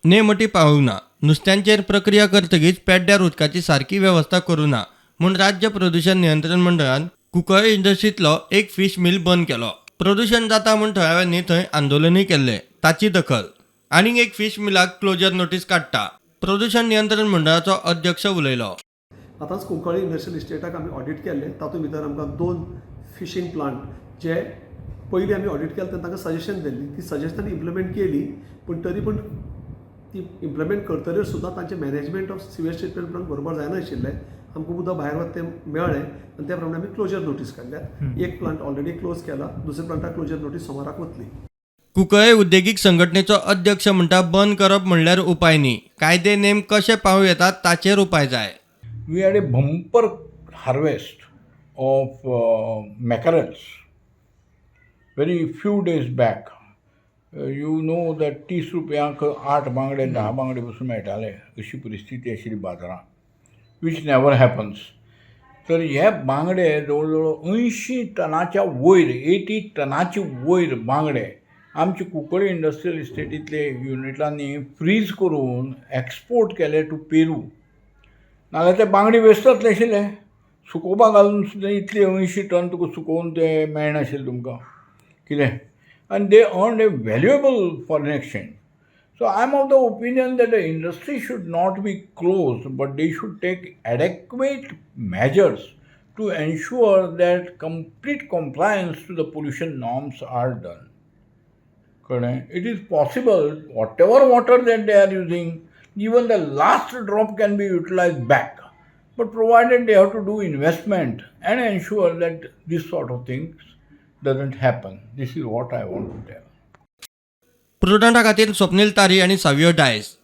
नेमटी पाळूना, नुस्त्यांचेर प्रक्रिया करतकीच पेड्ड्यार उदकाची सारकी वेवस्था करूना म्हूण राज्य प्रदूषण नियंत्रण मंडळान कुंकळ्ळे इंडस्ट्रींतलो एक फिश मिल बंद केलो. प्रदूषण जाता म्हूण थळाव्यांनी थंय आंदोलनूय केल्लें. ताची दखल आनीक एक फिश मिलाक क्लोजर नोटीस काडटा. प्रदूषण नियंत्रण मंडळाचो अध्यक्ष उलयलो. आतांच कुंकळ्ळे इंडस्ट्रियल इस्टेटाक आमी ऑडिट केल्लें. तातूंत भितर आमकां 2 फिशींग प्लांट जे पयलीं आमी ऑडिट केले तेन्ना तांकां सजेशन दिल्ली, ती सजेशन इम्प्लिमेंट केली, पूण तरी पूण ती इम्प्लिमेंट करतकीर सुद्दां तांचे management of sewage treatment plant बरोबर जायनाशिल्लें. आमकां उदक भायर वता तें मेळ्ळें आनी त्या प्रमाणे आमी क्लोजर नोटीस काडल्यात. एक प्लांट ऑलरेडी क्लोज केला, दुसऱ्या प्लांटाक क्लोजर नोटीस सोमाराक वतली. कुंकळ्ळे उद्देगीक संघटनेचो अध्यक्ष म्हणटा बंद करप म्हणल्यार उपाय न्ही, कायदे नेम कशे पाळूं येतात ताचेर उपाय जाय. We had a bumper harvest of mackerels very few days back. You know that 30 रुपयांक 8 बांगडे 10 बांगडे पासून मेळटाले, अशी परिस्थिती आशिल्ली बाजारांत, which never happens. तर हे बांगडे जवळ जवळ 80 टनाच्या वयर 80 टनाचे वयर बांगडे आमचे कुंकळ्ळे इंडस्ट्रियल इस्टेटींतले युनिटांनी फ्रीज करून एक्सपोर्ट केले टू पेरू. नाजाल्यार ते बांगडे वेस्ट जातले आशिल्ले. सुकोवपाक घालून सुद्दां इतले 80 टन तुका सुकोवन ते मेळनाशिल्ले तुमकां कितें. आनी they earn a valuable foreign exchange. So I am of the opinion that the industry should not be close, but they should take adequate measures to ensure that complete compliance to the pollution norms are done. कळ्ळें. It is possible whatever water that they are using, even the last drop can be utilized back, but provided they have to do investment and ensure that this sort of things doesn't happen. This is what I want to tell. प्रुडंटा खातीर स्वप्नील तारी आनी सावियो डायस.